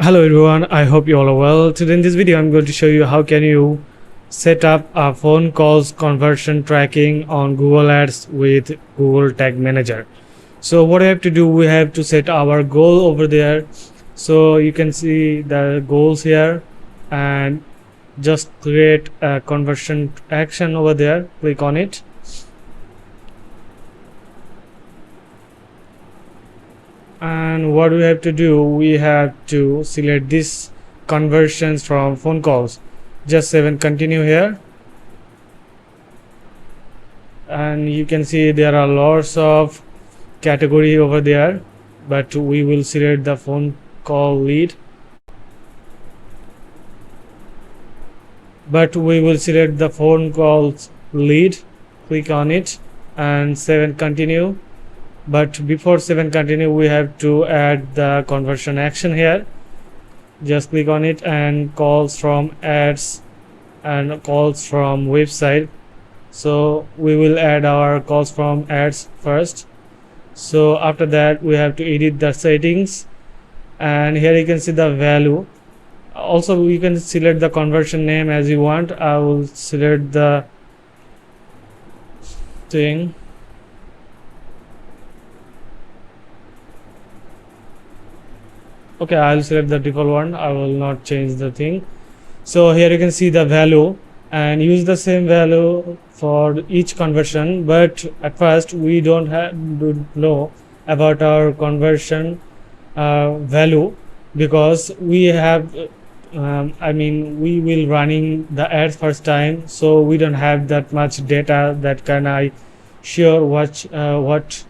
Hello everyone, I hope you all are well. Today in this video I'm going to show you how can you set up a phone calls conversion tracking on Google Ads with Google Tag Manager. So what I have to do, we have to set our goal over there. So you can see the goals here and just create a conversion action over there. Click on it. And what we have to do, we have to select this conversions from phone calls. Just save and continue here, and you can see there are lots of category over there, but we will select the phone call lead, click on it and save and continue. But before save and continue, we have to add the conversion action here. Just click on it and calls from ads and calls from website. So we will add our calls from ads first. So after that we have to edit the settings, and here you can see the value. Also you can select the conversion name as you want. I will select the thing. Okay, I'll select the default one. I will not change the thing. So here you can see the value, and use the same value for each conversion, but at first we don't know about our conversion value, because we have we will running the ads first time, so we don't have that much data that can I sure what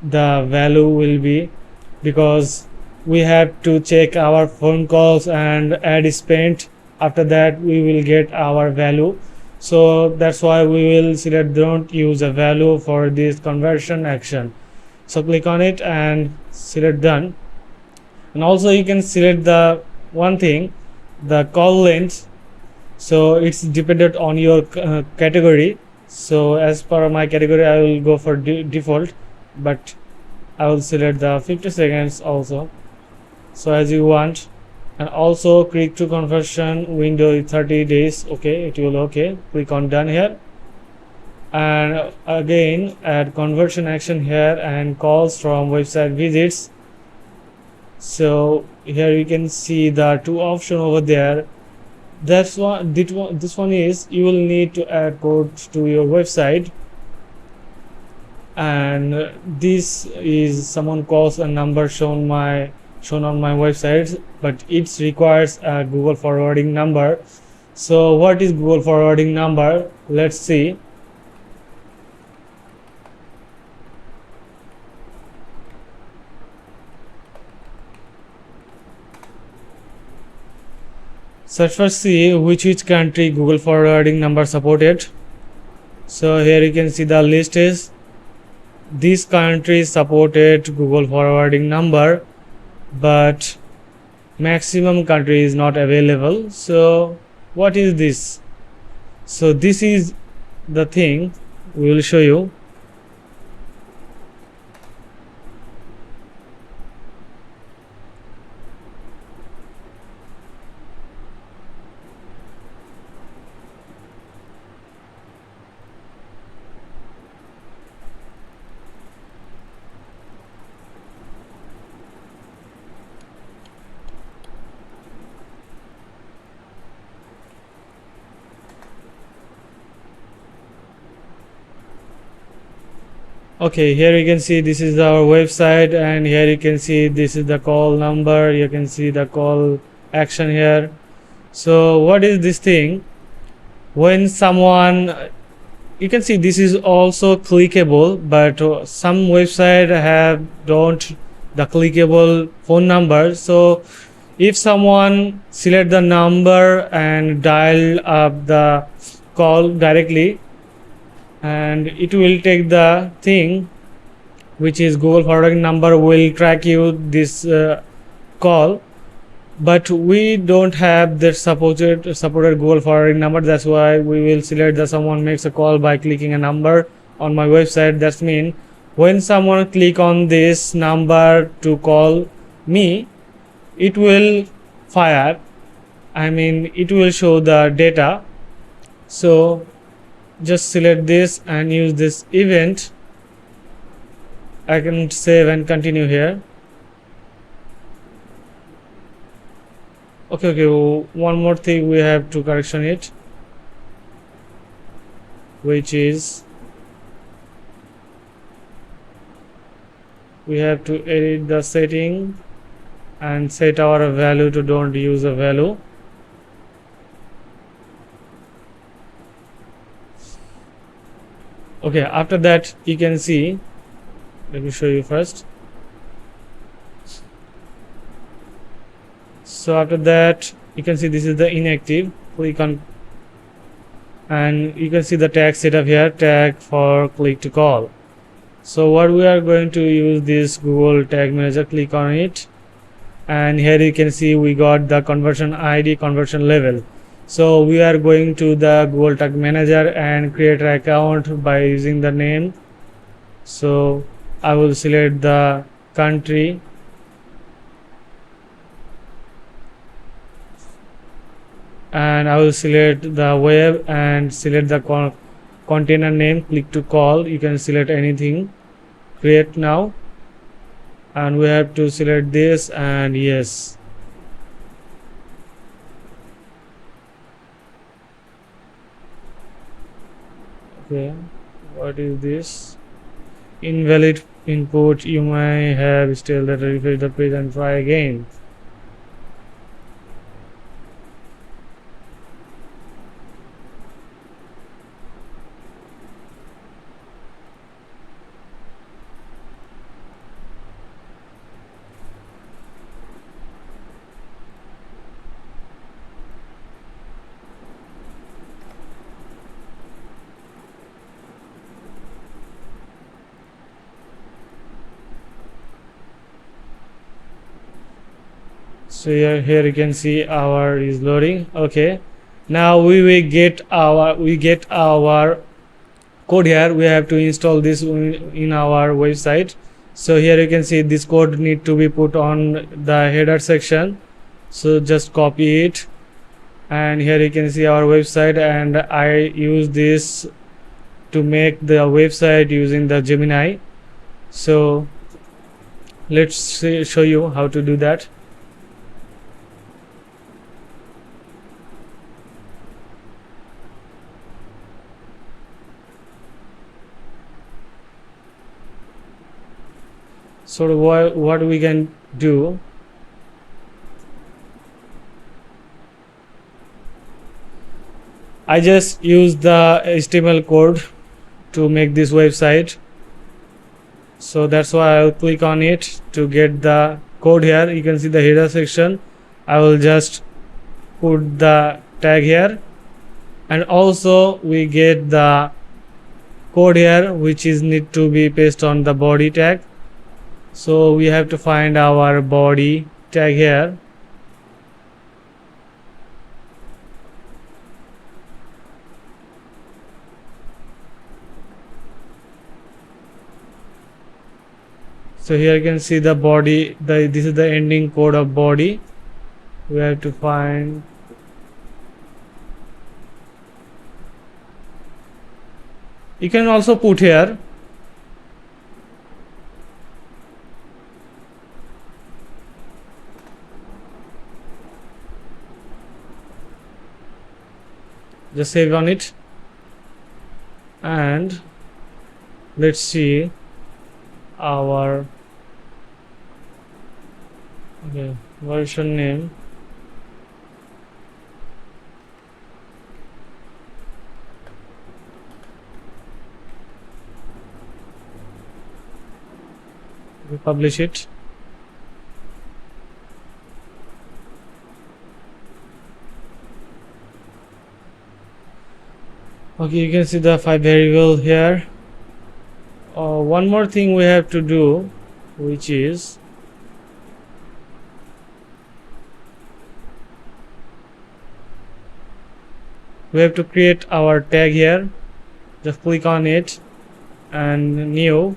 the value will be, because we have to check our phone calls and ad spent. After that we will get our value. So that's why we will select don't use a value for this conversion action. So click on it and select done. And also you can select the one thing, the call length. So it's dependent on your category. So as per my category I will go for default, but I will select the 50 seconds also, so as you want. And also click to conversion window is 30 days. Okay, it will okay. Click on done here, and again add conversion action here and calls from website visits. So here you can see the two option over there. That's one, this one is you will need to add code to your website, and this is someone calls a number shown on my website, but it requires a Google forwarding number. So what is Google forwarding number? Let's see. Search for see which country Google forwarding number supported. So here you can see the list is these countries supported Google forwarding number, but maximum country is not available. So what is this? So this is the thing we will show you. Okay, here you can see this is our website, and here you can see this is the call number. You can see the call action here. So what is this thing? When someone, you can see this is also clickable, but some website have don't the clickable phone number. So if someone select the number and dial up the call directly, and it will take the thing which is Google forwarding number will track you this call, but we don't have the supported Google forwarding number. That's why we will select that someone makes a call by clicking a number on my website. That means when someone click on this number to call me, it will fire, I mean it will show the data. So just select this and use this event. I can save and continue here. Okay, one more thing we have to correction it, which is we have to edit the setting and set our value to don't use a value. Okay, after that you can see, let me show you first. So after that you can see this is the inactive. Click on and you can see the tag setup here, tag for click to call. So what we are going to use this Google Tag Manager. Click on it and here you can see we got the conversion ID, conversion level. So we are going to the Google Tag Manager and create an account by using the name. So I will select the country and I will select the web and select the container name. Click to call, you can select anything, create now, and we have to select this and yes. Okay, what is this? Invalid input, you may have still that, refresh the page and try again. So here you can see our is loading. Okay, now we will get our code here. We have to install this in our website. So here you can see this code need to be put on the header section. So just copy it and here you can see our website, and I use this to make the website using the Gemini. So let's show you how to do that. So what we can do, I just use the HTML code to make this website. So that's why I'll click on it to get the code here. You can see the header section. I will just put the tag here, and also we get the code here which is need to be pasted on the body tag. So we have to find our body tag here. So here you can see the body, this is the ending code of body. We have to find, you can also put here. Just save on it and let's see our version name. We publish it. Okay, you can see the 5 variable here. One more thing we have to do, which is we have to create our tag here. Just click on it and new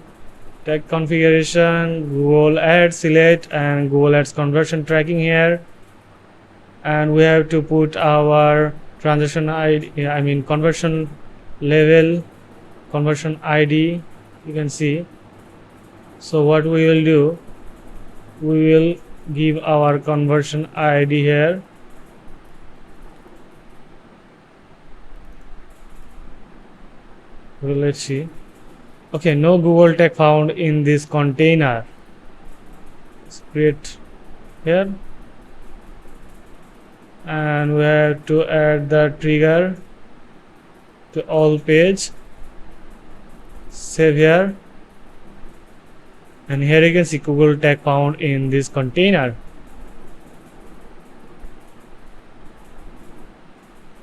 tag configuration, Google Ads, select, and Google Ads conversion tracking here. and we have to put our transaction ID, I mean conversion level, conversion ID, you can see. So what we will do, we will give our conversion ID here. Well, let's see. Okay, no Google tag found in this container. Let's create here, and we have to add the trigger to all page. Save here, and here you can see Google tag found in this container.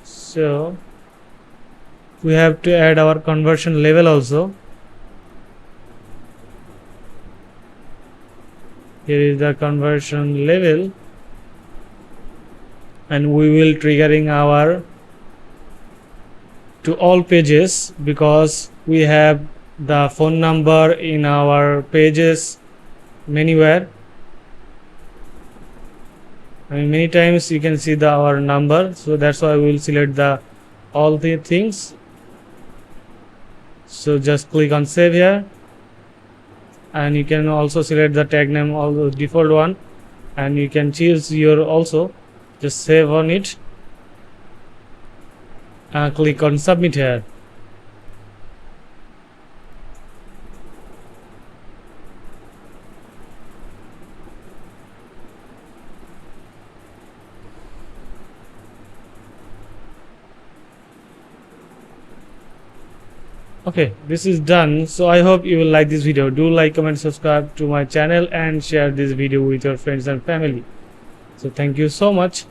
So we have to add our conversion level also. Here is the conversion level, and we will triggering our to all pages because we have the phone number in our pages anywhere. I mean, many times you can see our number, so that's why we will select the all the things. So just click on save here, and you can also select the tag name, all the default one, and you can choose your also. Just save on it and click on submit here. Okay, this is done. So I hope you will like this video. Do like, comment, subscribe to my channel, and share this video with your friends and family. So thank you so much.